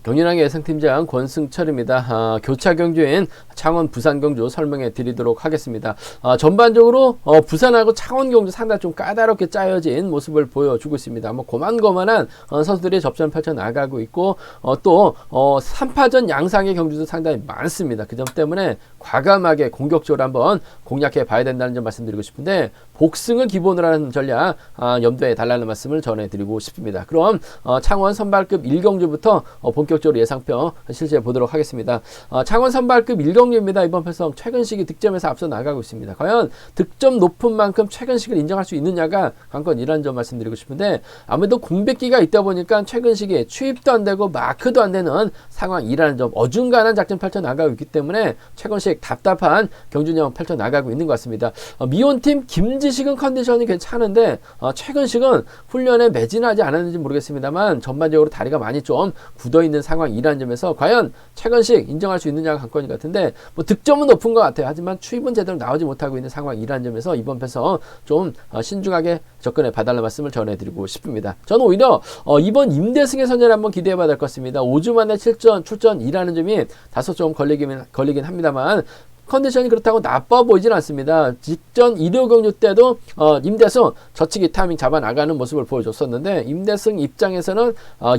경륜왕의 예상팀장 권승철입니다. 교차 경주인 창원 부산 경주 설명해 드리도록 하겠습니다. 전반적으로 부산하고 창원 경주 상당히 좀 까다롭게 짜여진 모습을 보여주고 있습니다. 고만고만한 선수들이 접전을 펼쳐 나가고 있고 또 3파전 양상의 경주도 상당히 많습니다. 그 점 때문에 과감하게 공격적으로 한번 공략해 봐야 된다는 점 말씀드리고 싶은데, 복승을 기본으로 하는 전략 염두에 달라는 말씀을 전해드리고 싶습니다. 그럼 창원 선발급 1경주부터 본격적으로 예상평 실시해 보도록 하겠습니다. 창원 선발급 1경주입니다. 이번 편성 최근 시기 득점에서 앞서 나가고 있습니다. 과연 득점 높은 만큼 최근 시기를 인정할 수 있느냐가 관건이라는 점 말씀드리고 싶은데, 아무래도 공백기가 있다 보니까 최근 시기에 추입도 안 되고 마크도 안 되는 상황이라는 점, 어중간한 작전 펼쳐 나가고 있기 때문에 최근식 답답한 경주력 펼쳐 나가고 있는 것 같습니다. 미온팀 김지식은 컨디션이 괜찮은데 최근식은 훈련에 매진하지 않았는지 모르겠습니다만 전반적으로 다리가 많이 좀 굳어있는 상황이라는 점에서 과연 최근식 인정할 수 있느냐가 관건이 같은데, 득점은 높은 것 같아요. 하지만 추입은 제대로 나오지 못하고 있는 상황이라는 점에서 이번 패서 좀 신중하게 접근해 봐달라는 말씀을 전해드리고 싶습니다. 저는 오히려 이번 임대승의 선전을 한번 기대해 봐야 될 것 같습니다. 5주 만에 출전이라는 점이 다소 좀 걸리긴 합니다만 컨디션이 그렇다고 나빠 보이진 않습니다. 직전 1호 경주 때도 임대승 저치기 타이밍 잡아 나가는 모습을 보여줬었는데, 임대승 입장에서는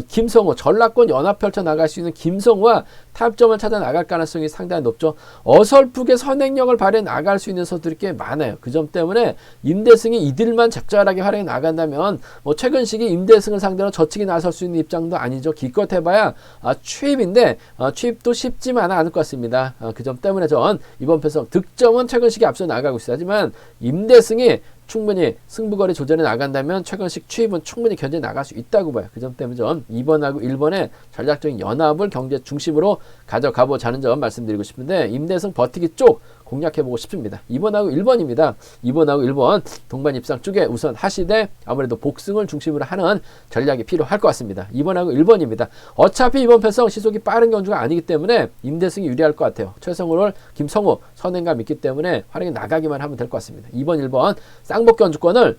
김성호, 전라권 연합 펼쳐 나갈 수 있는 김성호와 타협점을 찾아 나갈 가능성이 상당히 높죠. 어설프게 선행력을 발휘해 나갈 수 있는 선수들이 꽤 많아요. 그 점 때문에 임대승이 이들만 적절하게 활용해 나간다면 최근 시기 임대승을 상대로 저치기 나설 수 있는 입장도 아니죠. 기껏 해봐야 추입인데 추입도 쉽지만은 않을 것 같습니다. 그 점 때문에 전 이번 편성 득점은 최근 시기 앞서 나가고 있어요. 하지만 임대승이 충분히 승부거리 조절해 나간다면 최근식 추입은 충분히 견제 나갈 수 있다고 봐요. 그 점 때문에 전 2번하고 1번의 전략적인 연합을 경제 중심으로 가져가보자는 점 말씀드리고 싶은데, 임대승 버티기 쪽 공략해보고 싶습니다. 2번하고 1번입니다. 2번하고 1번 동반 입상 쪽에 우선 하시되 아무래도 복승을 중심으로 하는 전략이 필요할 것 같습니다. 2번하고 1번입니다. 어차피 이번 편성 시속이 빠른 경주가 아니기 때문에 임대승이 유리할 것 같아요. 최성호를 김성호 선행감 있기 때문에 활용해 나가기만 하면 될 것 같습니다. 2번, 1번 쌍복 견주권을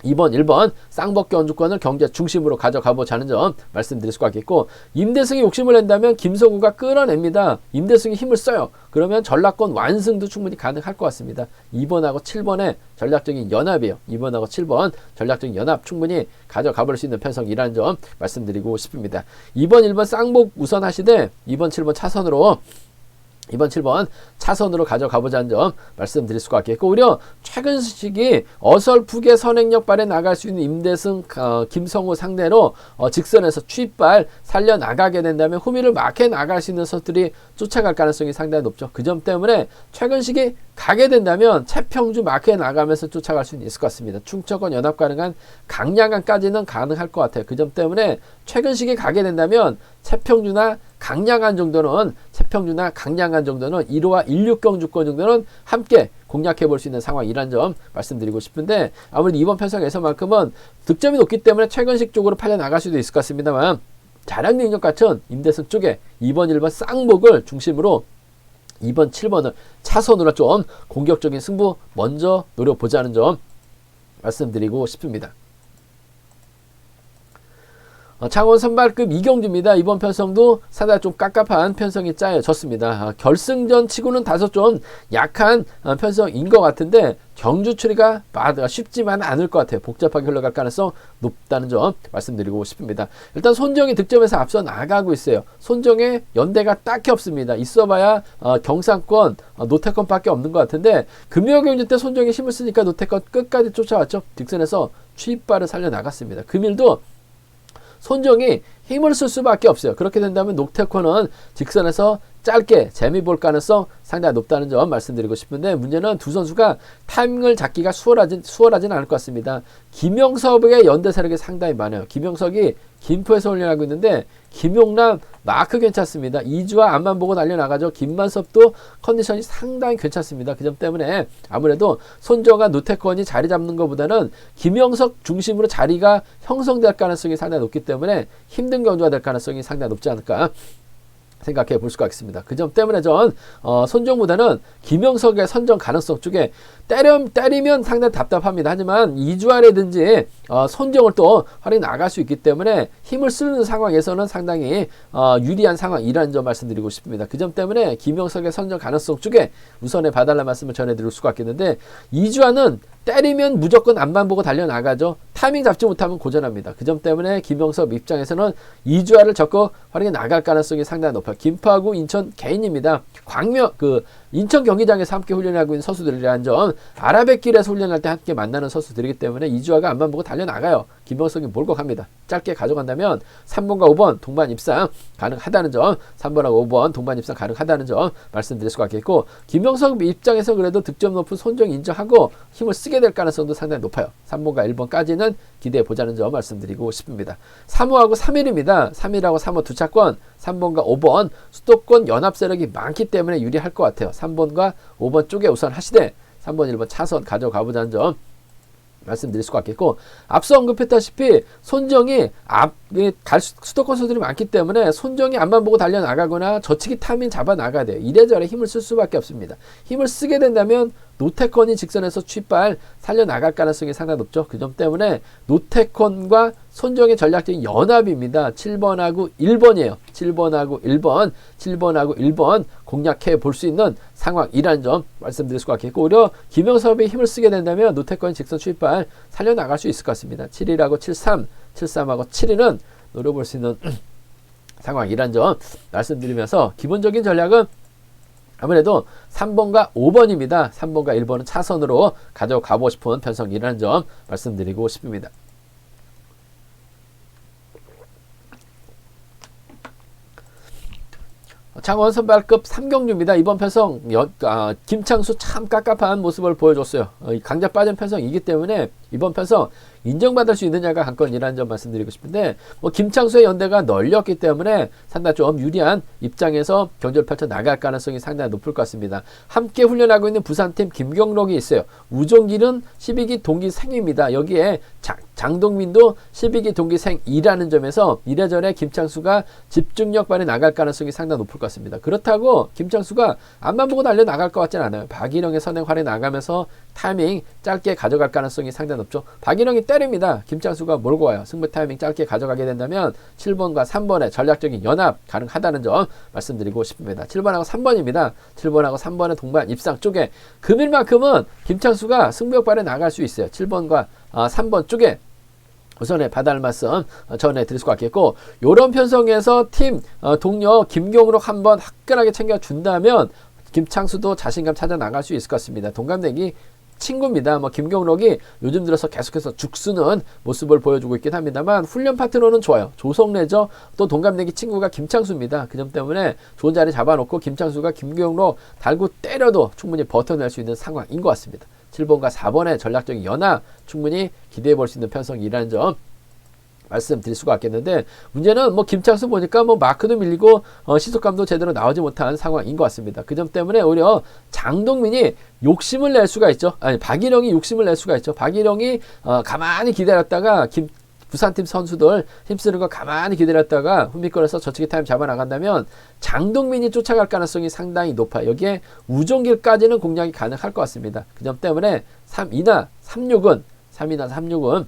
2번, 1번 쌍복 견주권을 경제 중심으로 가져가보자는 점 말씀드릴 수가 있겠고, 임대승이 욕심을 낸다면 김성우가 끌어냅니다. 임대승이 힘을 써요. 그러면 전라권 완승도 충분히 가능할 것 같습니다. 2번하고 7번의 전략적인 연합이에요. 2번하고 7번 전략적인 연합 충분히 가져가볼 수 있는 편성이라는 점 말씀드리고 싶습니다. 2번, 1번 쌍복 우선 하시되 2번, 7번 차선으로 2번, 7번 차선으로 가져가보자는 점 말씀드릴 수가 있겠고, 오히려 최근 시기 어설프게 선행력 발에 나갈 수 있는 임대승, 김성호 상대로 직선에서 추입발 살려나가게 된다면 후미를 막해 나갈 수 있는 선수들이 쫓아갈 가능성이 상당히 높죠. 그 점 때문에 최근 시기 가게 된다면 채평주 막해 나가면서 쫓아갈 수 있을 것 같습니다. 충청권 연합 가능한 강량한까지는 가능할 것 같아요. 그 점 때문에 최근 시기 가게 된다면 채평주나 강량한 정도는 1호와 16경주권 정도는 함께 공략해 볼 수 있는 상황이란 점 말씀드리고 싶은데, 아무래도 이번 편성에서만큼은 득점이 높기 때문에 최근식 쪽으로 팔려 나갈 수도 있을 것 같습니다만, 자랑 능력 같은 임대승 쪽에 2번, 1번 쌍복을 중심으로 2번, 7번을 차선으로 좀 공격적인 승부 먼저 노려보자는 점 말씀드리고 싶습니다. 창원 선발급 2경주입니다. 이번 편성도 상당히 좀 깝깝한 편성이 짜여졌습니다. 결승전 치고는 다소 좀 약한 편성인 것 같은데 경주 추리가 쉽지만 않을 것 같아요. 복잡하게 흘러갈 가능성 높다는 점 말씀드리고 싶습니다. 일단 손정이 득점에서 앞서 나가고 있어요. 손정의 연대가 딱히 없습니다. 있어봐야 경상권, 노태권 밖에 없는 것 같은데, 금요경주 때 손정이 힘을 쓰니까 노태권 끝까지 쫓아왔죠. 직선에서 추입발을 살려나갔습니다. 금일도 손정이 힘을 쓸 수밖에 없어요. 그렇게 된다면 녹태권은 직선에서 짧게 재미 볼 가능성 상당히 높다는 점 말씀드리고 싶은데, 문제는 두 선수가 타이밍을 잡기가 수월하진 않을 것 같습니다. 김영석의 연대 세력이 상당히 많아요. 김영석이 김포에서 훈련하고 있는데 김용남 마크 괜찮습니다. 이주와 앞만 보고 달려나가죠. 김만섭도 컨디션이 상당히 괜찮습니다. 그 점 때문에 아무래도 손정과 노태권이 자리 잡는 것보다는 김영석 중심으로 자리가 형성될 가능성이 상당히 높기 때문에 힘든 경주가 될 가능성이 상당히 높지 않을까 생각해 볼 수가 있습니다. 그 점 때문에 전 손정보다는 김영석의 선정 가능성 쪽에 때리면 상당히 답답합니다. 하지만 이주아라든지 손정을 또 활용해 나갈 수 있기 때문에 힘을 쓰는 상황에서는 상당히 유리한 상황이라는 점 말씀드리고 싶습니다. 그 점 때문에 김영석의 선정 가능성 쪽에 우선에 봐달라는 말씀을 전해드릴 수가 있겠는데, 이주아는 때리면 무조건 앞만 보고 달려나가죠. 타이밍 잡지 못하면 고전합니다. 그 점 때문에 김영석 입장에서는 이주아를 적극 활용해 나갈 가능성이 상당히 높아요. 김포하고 인천 개인입니다. 인천 경기장에서 함께 훈련하고 있는 선수들이라는 점, 아라뱃길에서 훈련할 때 함께 만나는 선수들이기 때문에 이주아가 앞만 보고 달려나가요. 김영석이 몰고 갑니다. 짧게 가져간다면 3번과 5번 동반 입상 가능하다는 점, 3번하고 5번 동반 입상 가능하다는 점 말씀드릴 수가 있겠고, 김영석 입장에서 그래도 득점 높은 손정 인정하고 힘을 쓰게 될 가능성도 상당히 높아요. 3번과 1번까지는 기대해 보자는 점 말씀드리고 싶습니다. 3호하고 3일입니다. 3일하고 3호 두 차권, 3번과 5번 수도권 연합 세력이 많기 때문에 유리할 것 같아요. 3번과 5번 쪽에 우선 하시되 3번, 1번 차선 가져가 보자는 점 말씀드릴 수가 있겠고, 앞서 언급했다시피 손정이 수도권 선수들이 많기 때문에 손정이 앞만 보고 달려나가거나 저치기 타이밍 잡아 나가야 돼요. 이래저래 힘을 쓸 수밖에 없습니다. 힘을 쓰게 된다면 노태권이 직선에서 취발 살려나갈 가능성이 상당히 높죠. 그 점 때문에 노태권과 손정의 전략적인 연합입니다. 7번하고 1번이에요. 7번하고 1번 공략해 볼 수 있는 상황이라는 점 말씀드릴 수가 있겠고, 오히려 김영섭이 힘을 쓰게 된다면 노태권 직선 취발 살려나갈 수 있을 것 같습니다. 7일하고 73하고 7일은 노려볼 수 있는 상황이라는 점 말씀드리면서, 기본적인 전략은 아무래도 3번과 5번입니다. 3번과 1번은 차선으로 가져가고 싶은 편성이라는 점 말씀드리고 싶습니다. 창원 선발급 3경주입니다. 이번 편성 김창수 참 깝깝한 모습을 보여줬어요. 강자 빠진 편성이기 때문에 이번 편성 인정받을 수 있느냐가 관건이라는 점 말씀드리고 싶은데, 김창수의 연대가 널렸기 때문에 상당히 좀 유리한 입장에서 경기를 펼쳐 나갈 가능성이 상당히 높을 것 같습니다. 함께 훈련하고 있는 부산팀 김경록이 있어요. 우종길은 12기 동기생입니다. 여기에 장동민도 12기 동기생이라는 점에서 이래저래 김창수가 집중력 발휘 나갈 가능성이 상당히 높을 것 같습니다. 그렇다고 김창수가 앞만 보고 달려 나갈 것 같지는 않아요. 박일영의 선행 활약 나가면서 타이밍 짧게 가져갈 가능성이 상당히 높죠. 박일영이 때립니다. 김창수가 몰고 와요. 승부 타이밍 짧게 가져가게 된다면 7번과 3번의 전략적인 연합 가능하다는 점 말씀드리고 싶습니다. 7번하고 3번입니다. 7번하고 3번의 동반 입상 쪽에 금일만큼은 김창수가 승부욕 발휘 나갈 수 있어요. 7번과 3번 쪽에 우선에 받아할 말씀 전해드릴 수가 있겠고, 요런 편성에서 팀 동료 김경록 한번 화끈하게 챙겨준다면 김창수도 자신감 찾아 나갈 수 있을 것 같습니다. 동갑내기 친구입니다. 김경록이 요즘 들어서 계속해서 죽쓰는 모습을 보여주고 있긴 합니다만, 훈련 파트너는 좋아요. 조성래죠. 또 동갑내기 친구가 김창수입니다. 그 점 때문에 좋은 자리 잡아놓고 김창수가 김경록 달고 때려도 충분히 버텨낼 수 있는 상황인 것 같습니다. 7번과 4번의 전략적인 연합 충분히 기대해 볼 수 있는 편성이라는 점 말씀드릴 수가 있겠는데, 문제는 김창수 보니까 마크도 밀리고 시속감도 제대로 나오지 못한 상황인 것 같습니다. 그 점 때문에 오히려 장동민이 욕심을 낼 수가 있죠. 박일영이 욕심을 낼 수가 있죠. 박일영이 가만히 기다렸다가 부산팀 선수들 힘쓰는 거 가만히 기다렸다가 흠비권에서 저치기 타임 잡아 나간다면 장동민이 쫓아갈 가능성이 상당히 높아요. 여기에 우종길까지는 공략이 가능할 것 같습니다. 그 점 때문에 3이나 36은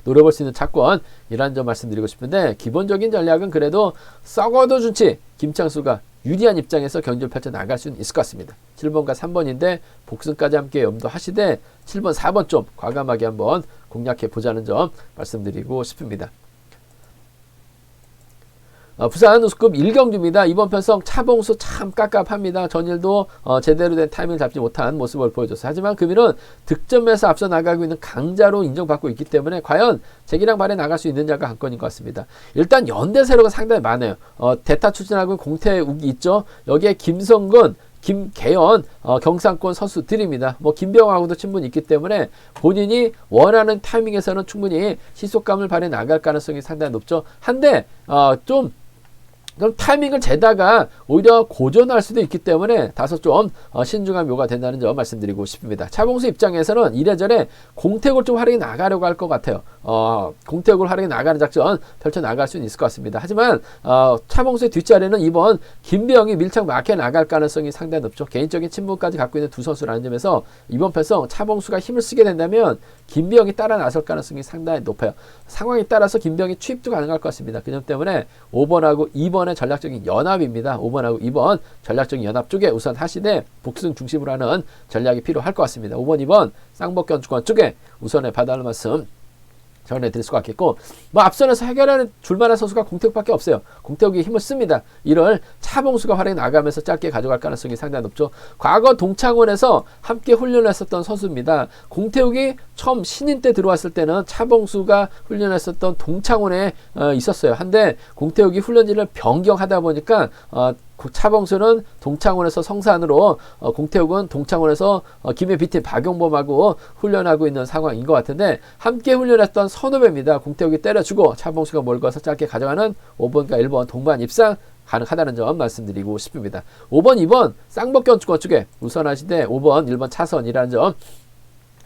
노려볼 수 있는 차권이라는 점 말씀드리고 싶은데, 기본적인 전략은 그래도 썩어도 좋지 김창수가 유리한 입장에서 경기를 펼쳐 나갈 수는 있을 것 같습니다. 7번과 3번인데 복승까지 함께 염두하시되 7번, 4번 좀 과감하게 한번 공략해 보자는 점 말씀드리고 싶습니다. 부산 우수급 1경주입니다. 이번 편성 차봉수 참 깝깝합니다. 전일도 제대로 된 타이밍을 잡지 못한 모습을 보여줬어요. 하지만 금일은 득점에서 앞서 나가고 있는 강자로 인정받고 있기 때문에 과연 재기량 발에 나갈 수 있는 자가 관건인 것 같습니다. 일단 연대 세로가 상당히 많아요. 대타 추진하고 공태욱이 있죠. 여기에 김성근, 김계연, 경상권 선수들입니다. 김병하고도 친분이 있기 때문에 본인이 원하는 타이밍에서는 충분히 시속감을 발휘해 나갈 가능성이 상당히 높죠. 한데 그럼 타이밍을 재다가 오히려 고전할 수도 있기 때문에 다소 좀 신중한 묘가 된다는 점 말씀드리고 싶습니다. 차봉수 입장에서는 이래저래 공택을 좀 활용해 나가려고 할 것 같아요. 공태욱을 활용해 나가는 작전 펼쳐 나갈 수는 있을 것 같습니다. 하지만 차봉수의 뒷자리는 이번 김병이 밀착 막혀 나갈 가능성이 상당히 높죠. 개인적인 친분까지 갖고 있는 두 선수라는 점에서 이번 편성 차봉수가 힘을 쓰게 된다면 김병이 따라 나설 가능성이 상당히 높아요. 상황에 따라서 김병이 투입도 가능할 것 같습니다. 그 점 때문에 5번하고 2번의 전략적인 연합입니다. 5번하고 2번 전략적인 연합 쪽에 우선 하시되 복승 중심으로 하는 전략이 필요할 것 같습니다. 5번, 2번 쌍복견 주권 쪽에 우선에 봐달라는 말씀 전해드릴 수가 있겠고, 앞선에서 해결하는 줄만한 선수가 공태욱밖에 없어요. 공태욱이 힘을 씁니다. 이를 차봉수가 활용해 나가면서 짧게 가져갈 가능성이 상당히 높죠. 과거 동창원에서 함께 훈련을 했었던 선수입니다. 공태욱이 처음 신인 때 들어왔을 때는 차봉수가 훈련했었던 동창원에 있었어요. 한데 공태욱이 훈련지를 변경하다 보니까 차봉수는 동창원에서 성산으로 공태욱은 동창원에서 김해 B팀 박용범하고 훈련하고 있는 상황인 것 같은데, 함께 훈련했던 선후배입니다. 공태욱이 때려주고 차봉수가 몰고서 짧게 가져가는 5번과 1번 동반 입상 가능하다는 점 말씀드리고 싶습니다. 5번, 2번 쌍복견 주권 쪽에 우선하시되 5번, 1번 차선이라는 점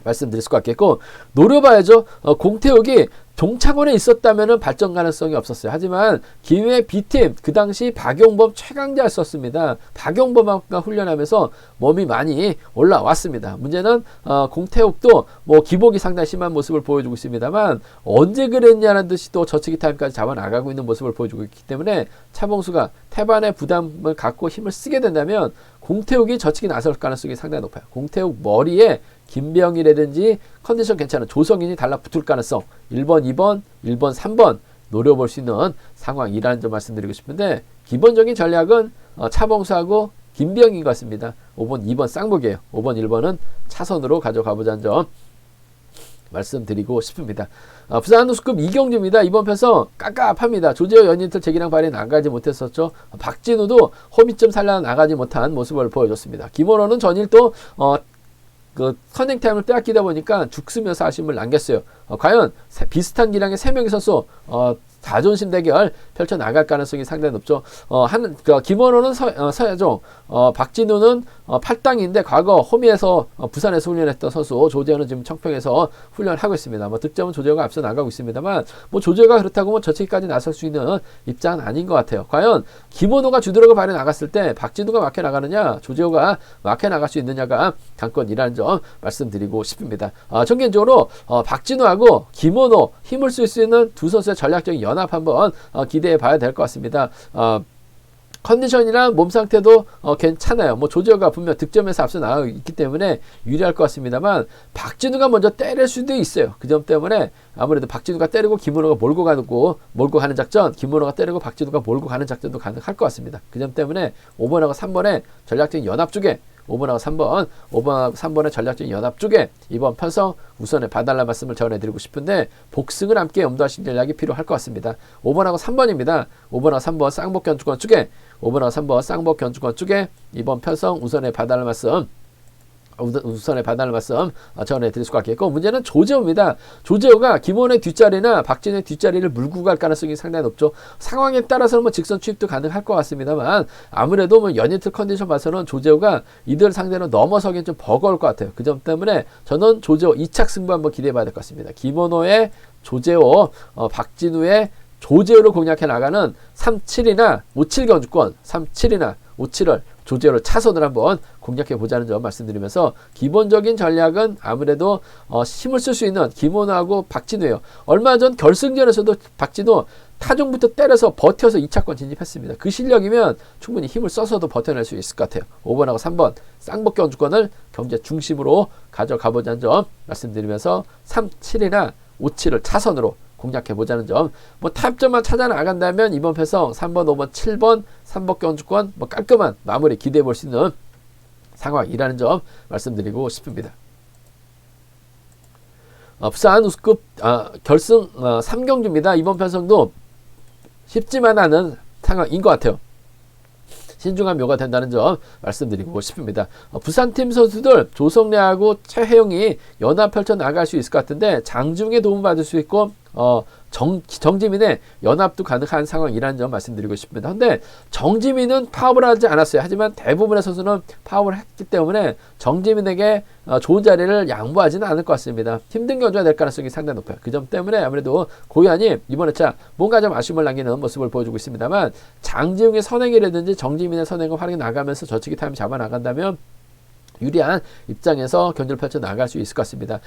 말씀드릴 수가 있겠고, 노려봐야죠. 공태욱이 동창원에 있었다면 발전 가능성이 없었어요. 하지만 김해 B팀 그 당시 박용범 최강자였었습니다. 박용범과 훈련하면서 몸이 많이 올라왔습니다. 문제는 공태욱도 기복이 상당히 심한 모습을 보여주고 있습니다만, 언제 그랬냐는 듯이 또 저치기 타임까지 잡아나가고 있는 모습을 보여주고 있기 때문에 차봉수가 태반의 부담을 갖고 힘을 쓰게 된다면 공태욱이 저치기 나설 가능성이 상당히 높아요. 공태욱 머리에 김병이라든지 컨디션 괜찮은 조성인이 달라붙을 가능성 1번, 2번, 1번, 3번 노려볼 수 있는 상황이라는 점 말씀드리고 싶은데, 기본적인 전략은 차봉수하고 김병인 것 같습니다. 5번, 2번 쌍복이에요. 5번, 1번은 차선으로 가져가보자는 점 말씀드리고 싶습니다. 부산 우스급 이경주입니다. 이번 편성 깝깝합니다. 조재호 연인틀 재기량 발휘 나가지 못했었죠. 박진우도 호미점 살려 나가지 못한 모습을 보여줬습니다. 김원호는 전일 또 커닝 타임을 빼앗기다 보니까 죽으면서 아쉬움을 남겼어요. 과연 비슷한 기량의 3명의 선수 자존심 대결 펼쳐 나갈 가능성이 상당히 높죠. 김원호는 서야종, 박진우는 8당인데 과거 호미에서 부산에서 훈련했던 선수, 조재호는 지금 청평에서 훈련하고 있습니다. 득점은 조재호가 앞서 나가고 있습니다만, 조재호가 그렇다고 저치기까지 나설 수 있는 입장은 아닌 것 같아요. 과연 김원호가 주드럭을 발휘 나갔을 때 박진우가 막혀 나가느냐, 조재호가 막혀 나갈 수 있느냐가 관건이라는 점 말씀드리고 싶습니다. 전 개인적으로 박진우하고 김원호 힘을 쓸 수 있는 두 선수의 전략적인 연합 한번 기대해 봐야 될 것 같습니다. 컨디션이랑 몸 상태도 괜찮아요. 조재호가 분명 득점에서 앞서 나가고 있기 때문에 유리할 것 같습니다만, 박진우가 먼저 때릴 수도 있어요. 그 점 때문에 아무래도 박진우가 때리고 김원호가 몰고 가는 작전, 김원호가 때리고 박진우가 몰고 가는 작전도 가능할 것 같습니다. 그 점 때문에 5번하고 3번의 전략적인 연합 쪽에 5번하고 3번, 5번하고 3번의 전략적인 연합 쪽에 이번 편성 우선에 봐달라 말씀을 전해드리고 싶은데, 복승을 함께 염두하신 전략이 필요할 것 같습니다. 5번하고 3번입니다. 5번하고 3번 쌍복견주권 쪽에 5번하고 3번 쌍복견주권 쪽에 이번 편성 우선에 봐달라 말씀 전해드릴 수가 있겠고, 문제는 조재호입니다. 조재호가 김원의 뒷자리나 박진우의 뒷자리를 물고 갈 가능성이 상당히 높죠. 상황에 따라서는 직선 취입도 가능할 것 같습니다만, 아무래도 연이틀 컨디션 봐서는 조재호가 이들 상대로 넘어서긴 좀 버거울 것 같아요. 그 점 때문에 저는 조재호 2착 승부 한번 기대해 봐야 될 것 같습니다. 김원호의 조재호, 박진우의 조재호를 공략해 나가는 3-7이나 5-7 견주권, 3-7이나 5-7을 조재호를 차선을 한번 공략해 보자는 점 말씀드리면서, 기본적인 전략은 아무래도 힘을 쓸 수 있는 김원호하고 박진우예요. 얼마 전 결승전에서도 박진우 타종부터 때려서 버텨서 2차권 진입했습니다. 그 실력이면 충분히 힘을 써서도 버텨낼 수 있을 것 같아요. 5번하고 3번 쌍복견 주권을 경제 중심으로 가져가 보자는 점 말씀드리면서 3-7이나 5-7을 차선으로 공략해 보자는 점. 타협점만 찾아 나간다면 이번 편성 3번, 5번, 7번 3복견 주권 깔끔한 마무리 기대해 볼 수 있는 상황이라는 점 말씀드리고 싶습니다. 부산 우스급 결승 3경주입니다. 이번 편성도 쉽지만 않은 상황인 것 같아요. 신중한 묘가 된다는 점 말씀드리고 싶습니다. 부산팀 선수들 조성래하고 최혜영이 연합 펼쳐 나갈 수 있을 것 같은데, 장중에 도움받을 수 있고 정지민의 연합도 가능한 상황이라는 점 말씀드리고 싶습니다. 근데 정지민은 파업을 하지 않았어요. 하지만 대부분의 선수는 파업을 했기 때문에 정지민에게 좋은 자리를 양보하지는 않을 것 같습니다. 힘든 경주가 될 가능성이 상당히 높아요. 그 점 때문에 아무래도 고현이 이번 회차 뭔가 좀 아쉬움을 남기는 모습을 보여주고 있습니다만, 장지웅의 선행이라든지 정지민의 선행을 활용해 나가면서 저치기 타임 잡아 나간다면 유리한 입장에서 경기를 펼쳐 나갈 수 있을 것 같습니다.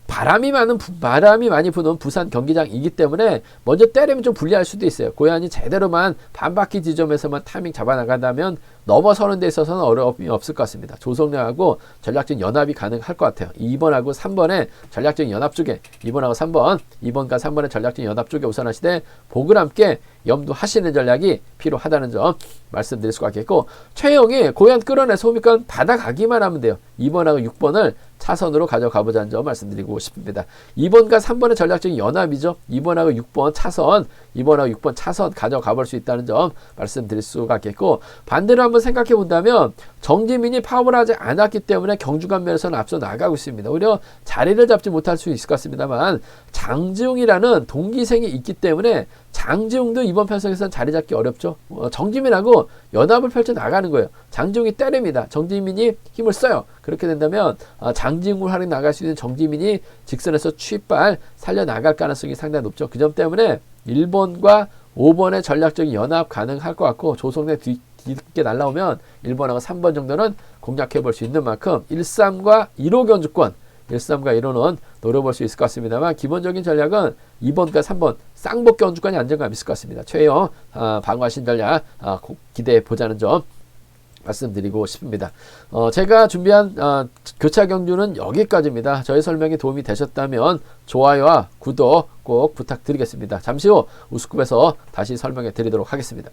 바람이 많이 부는 부산 경기장이기 때문에 먼저 때리면 좀 불리할 수도 있어요. 고현이 제대로만 반바퀴 지점에서만 타이밍 잡아 나간다면 넘어서는 데 있어서는 어려움이 없을 것 같습니다. 조성렬하고 전략적인 연합이 가능할 것 같아요. 2번하고 3번의 전략적인 연합 쪽에 2번하고 3번, 2번과 3번의 전략적인 연합 쪽에 우선하시되 복을 함께 염두하시는 전략이 필요하다는 점 말씀드릴 수가 있겠고, 최영이 고현 끌어내서 호미권 받아가기만 하면 돼요. 2번하고 6번을 차선으로 가져가보자는 점 말씀드리고 싶습니다. 2번과 3번의 전략적인 연합이죠. 2번하고 6번 차선, 2번하고 6번 차선 가져가볼 수 있다는 점 말씀드릴 수가 있겠고, 반대로 한번 생각해 본다면 정지민이 파업을 하지 않았기 때문에 경주간 면에서는 앞서 나가고 있습니다. 오히려 자리를 잡지 못할 수 있을 것 같습니다만, 장지웅이라는 동기생이 있기 때문에 장지웅도 이번 편성에서는 자리 잡기 어렵죠. 정지민하고 연합을 펼쳐 나가는 거예요. 장지웅이 때립니다. 정지민이 힘을 써요. 그렇게 된다면 장지웅을 활용 나갈 수 있는 정지민이 직선에서 취발 살려나갈 가능성이 상당히 높죠. 그 점 때문에 1번과 5번의 전략적인 연합 가능할 것 같고, 조성래 뒤늦게 날라오면 1번하고 3번 정도는 공략해 볼 수 있는 만큼 1-3과 1호 경주권, 1-3과 1호는 노려볼 수 있을 것 같습니다만, 기본적인 전략은 2번과 3번 쌍복 경주권이 안정감 있을 것 같습니다. 최영 방어하신 전략 기대해 보자는 점 말씀드리고 싶습니다. 제가 준비한 교차 경주는 여기까지입니다. 저의 설명이 도움이 되셨다면 좋아요와 구독 꼭 부탁드리겠습니다. 잠시 후 우스쿱에서 다시 설명해 드리도록 하겠습니다.